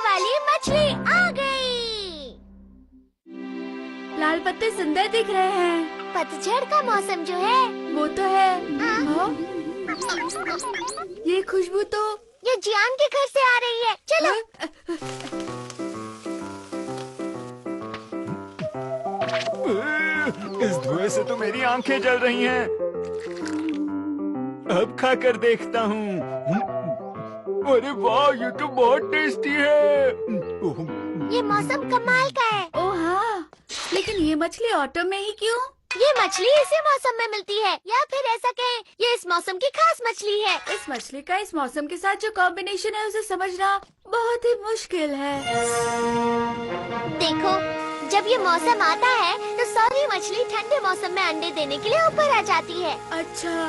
वाली मछली आ गई। लाल पत्ते सुंदर दिख रहे हैं। पतझड़ का मौसम जो है वो तो है। हाँ? ये खुशबू तो ये जियान के घर से आ रही है। चलो। इस धुएं से तो मेरी आंखें जल रही हैं। अब खाकर देखता हूँ। अरे वाह, ये तो बहुत टेस्टी है। ये मौसम कमाल का है। ओह हाँ, लेकिन ये मछली ऑटो में ही क्यों? ये मछली इसी मौसम में मिलती है, या फिर ऐसा कहें ये इस मौसम की खास मछली है। इस मछली का इस मौसम के साथ जो कॉम्बिनेशन है उसे समझना बहुत ही मुश्किल है। देखो, जब ये मौसम आता है तो सारी मछली ठंडे मौसम में अंडे देने के लिए ऊपर आ जाती है। अच्छा,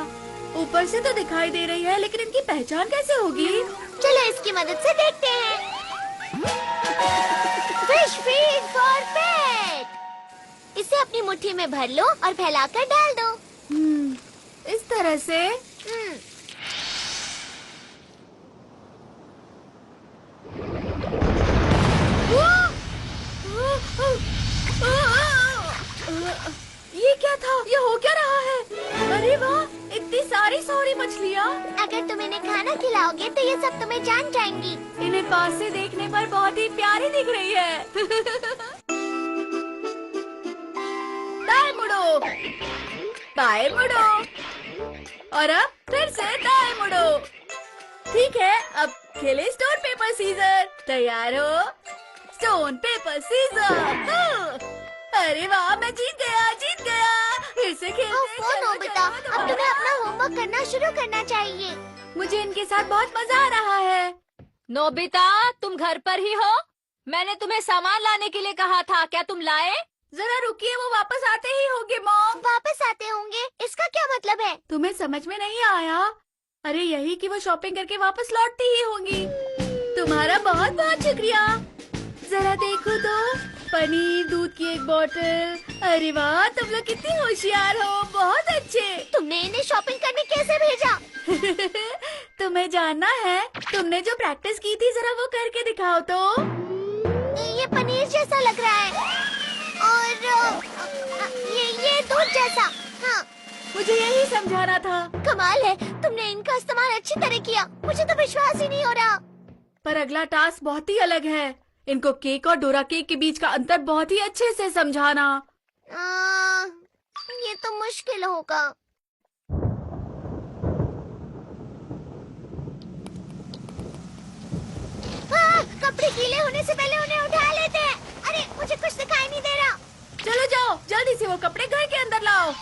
ऊपर से तो दिखाई दे रही है, लेकिन इनकी पहचान कैसे होगी? चलो इसकी मदद से देखते हैं। फिश फीड फॉर पेट। इसे अपनी मुट्ठी में भर लो और फैलाकर डाल दो। इस तरह से। ये क्या था? ये हो क्या रहा है? अरे वाह, इतनी सारी सॉरी मछलियाँ। अगर तुम इन्हें खाना खिलाओगे तो ये सब तुम्हें जान जाएंगी। इन्हें पास से देखने पर बहुत ही प्यारी दिख रही है। दाएं मुड़ो, बाएं मुड़ो, और अब फिर से दाएं मुड़ो। ठीक है, अब खेले स्टोन पेपर सीजर। तैयार हो? Stone paper scissor. अरे वाह, मैं जीत गया, जीत गया। फिर से खेलते हैं। चलो, नोबिता, अब तुम्हें अपना होमवर्क करना शुरू करना चाहिए। मुझे इनके साथ बहुत मजा आ रहा है। नोबिता, तुम घर पर ही हो? मैंने तुम्हें सामान लाने के लिए कहा था, क्या तुम लाए? जरा रुकिए, वो वापस आते ही होंगे मॉम। वापस आते होंगे? इसका क्या मतलब है? तुम्हें समझ में नहीं आया? अरे यही कि वो शॉपिंग करके वापस लौटती ही होंगी। तुम्हारा बहुत बहुत शुक्रिया। जरा देखो तो, पनीर, दूध की एक बोतल। अरे वाह, तुम लोग कितनी होशियार हो, बहुत अच्छे। तुमने इन्हें शॉपिंग करने कैसे भेजा? तुम्हें जानना है? तुमने जो प्रैक्टिस की थी, जरा वो करके दिखाओ तो। ये पनीर जैसा लग रहा है, और ये दूध जैसा। हाँ, मुझे यही समझाना था। कमाल है, तुमने इनका इस्तेमाल अच्छी तरह किया। मुझे तो विश्वास ही नहीं हो रहा। पर अगला टास्क बहुत ही अलग है। इनको केक और डोरा केक के बीच का अंतर बहुत ही अच्छे से समझाना। ये तो मुश्किल होगा। कपड़े गीले होने से पहले उन्हें उठा लेते हैं। अरे, मुझे कुछ दिखाई नहीं दे रहा। चलो जाओ, जल्दी से वो कपड़े घर के अंदर लाओ।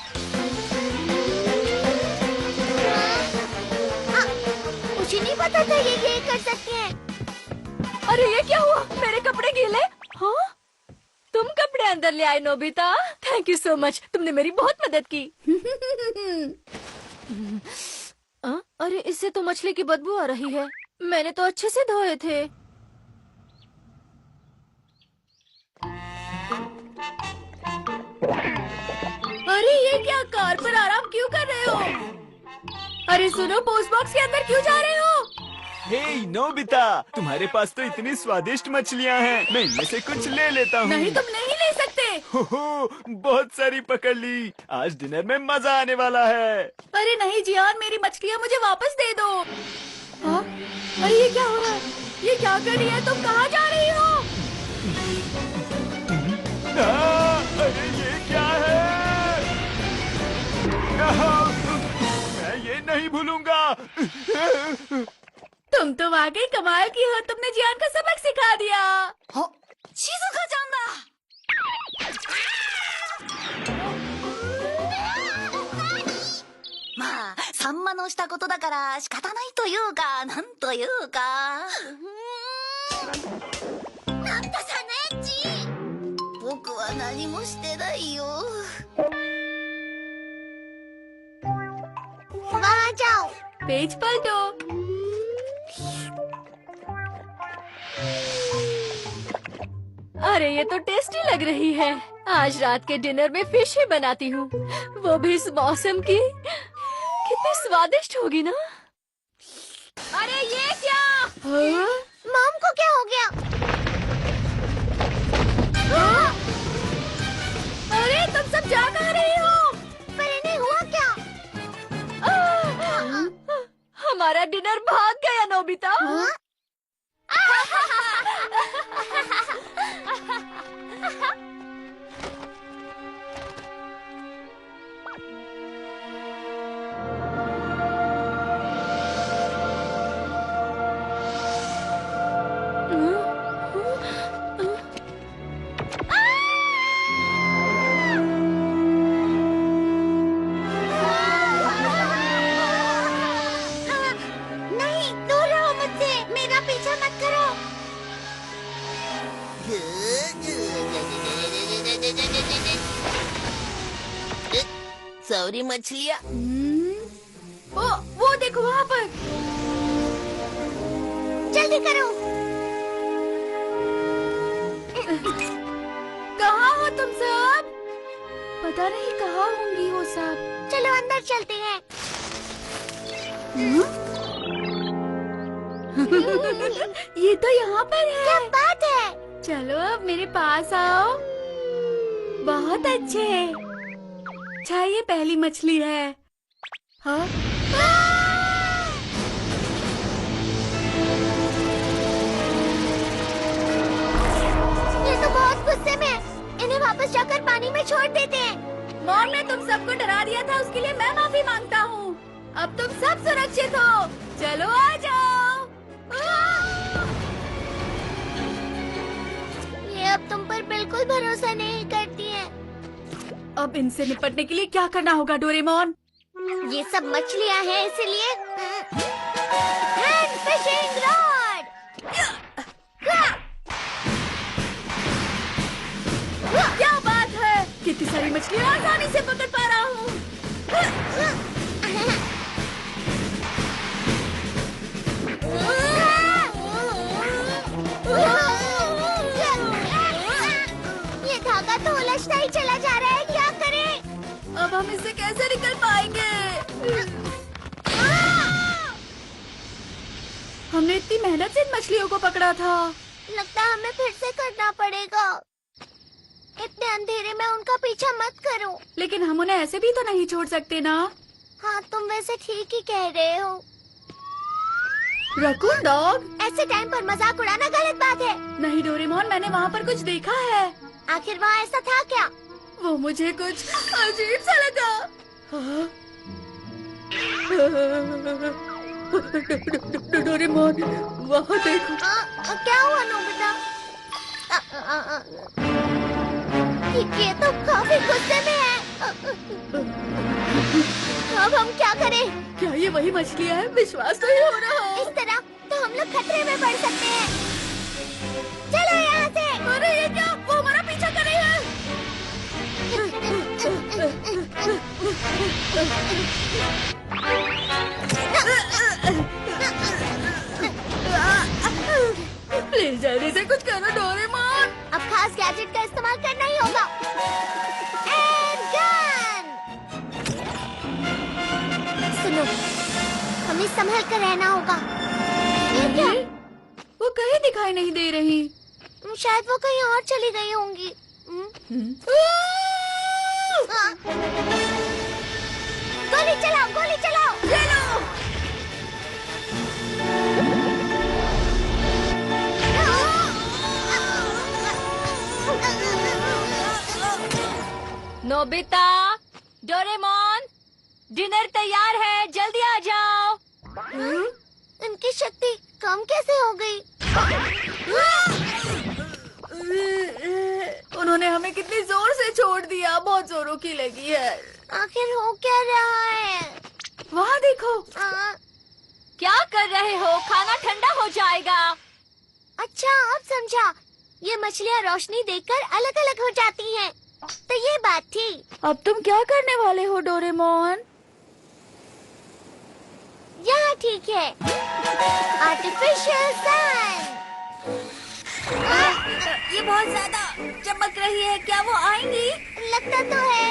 मुझे नहीं पता था ये कर सकते हैं। अरे ये क्या हुआ? मेरे कपड़े गीले? हाँ? तुम कपड़े अंदर ले आए Nobita. Thank you so much, तुमने मेरी बहुत मदद की। अरे इससे तो मछली की बदबू आ रही है। मैंने तो अच्छे से धोए थे। अरे ये क्या, कार पर आराम क्यों कर रहे हो? अरे सुनो, पोस्ट बॉक्स के अंदर क्यों जा रहे हो? हे नोबिता, तुम्हारे पास तो इतनी स्वादिष्ट मछलियाँ हैं। मैं इनमें से कुछ ले लेता हूँ। नहीं, तुम नहीं ले सकते। हो, बहुत सारी पकड़ ली। आज डिनर में मजा आने वाला है। अरे नहीं जियान, मेरी मछलियाँ मुझे वापस दे दो। हाँ? अरे ये क्या हो रहा है? ये क्या कर रही है? तुम कहाँ जा रही हो? अरे ये क्या है? मैं ये नहीं भूलूंगा। तुम तो वाकई कमाल की हो, तुमने जियान को सबक सिखा दिया। शिजुका-chanだ。まあ、サンマのしたことだから仕方ないというか、なんというか。なんださねち。僕は何もしてないよ。वहाँ जाओ। पेज पलटो। अरे ये तो टेस्टी लग रही है। आज रात के डिनर में फिश ही बनाती हूँ, वो भी इस मौसम की। कितनी स्वादिष्ट होगी ना। अरे ये क्या? हाँ? मॉम को क्या हो गया? बता रही हो? पर इन्हें हुआ क्या? हमारा डिनर भाग गया नोबिता। नहीं, दूर रहो मुझसे, मेरा पीछा मत करो। सॉरी मछलियाँ। वो देखो वहाँ पर। जल्दी करो। कहाँ हो तुम सब? पता नहीं कहाँ होंगी वो सब। चलो अंदर चलते हैं। ये तो यहाँ पर है। क्या बात है? चलो अब मेरे पास आओ। बहुत अच्छे। अच्छा ये पहली मछली है। हाँ? ये तो बहुत गुस्से में है। इन्हें वापस जाकर पानी में छोड़ देते हैं। मॉम ने तुम सबको डरा दिया था, उसके लिए मैं माफी मांगता हूँ। अब तुम सब सुरक्षित हो। चलो आ जाओ। ये अब तुम पर बिल्कुल भरोसा नहीं करती है। अब इनसे निपटने के लिए क्या करना होगा डोरेमोन? ये सब मछलियाँ हैं, इसलिए हैंड फिशिंग रॉड। क्या बात है, कितनी सारी मछलियाँ आसानी से पकड़ पा रहा हूँ। ये धागा तो उलझता ही चला जा रहा है, क्या करें? अब हम इससे कैसे निकल पाएंगे? हमने इतनी मेहनत से इन मछलियों को पकड़ा था। लगता है हमें फिर से करना पड़ेगा। इतने अंधेरे में उनका पीछा मत करो। लेकिन हम उन्हें ऐसे भी तो नहीं छोड़ सकते ना। हाँ, तुम वैसे ठीक ही कह रहे हो। Raccoon dog? ऐसे टाइम पर मजाक उड़ाना गलत बात है। नहीं डोरेमोन, मैंने वहाँ पर कुछ देखा है। आखिर वहाँ ऐसा था क्या? वो मुझे कुछ अजीब सा लगा। डोरेमोन, वहाँ देखो। क्या हुआ नोबिता? ये तो काफी गुस्से में है। अब हम क्या करें? क्या ये वही मछलियाँ हैं? विश्वास नहीं हो रहा। इस तरह तो हम लोग खतरे में पड़ सकते हैं। चलो यहाँ से। अरे ये क्या? वो हमारा पीछा कर रही है। प्लीज जल्दी से कुछ करो डोरेमोन। अब खास गैजेट का इस्तेमाल करना ही होगा। Air gun. सुनो, हमें संभल कर रहना होगा। ये क्या? वो कहीं दिखाई नहीं दे रही। शायद वो कहीं और चली गई होंगी। हाँ। गोली चलाओ, गोली चलाओ। चलो। नोबिता, डोरेमोन, डिनर तैयार है, जल्दी आ जाओ। इनकी शक्ति कम कैसे हो गई? उन्होंने हमें कितनी जोर से छोड़ दिया। बहुत जोरों की लगी है। आखिर हो क्या रहा है? वहाँ देखो। क्या कर रहे हो? खाना ठंडा हो जाएगा। अच्छा, अब समझा। ये मछलियाँ रोशनी देखकर अलग अलग हो जाती हैं। तो ये बात थी। अब तुम क्या करने वाले हो डोरेमोन? यहाँ ठीक है। Artificial sun. ये बहुत ज्यादा चमक रही है। क्या वो आएंगी? लगता तो है।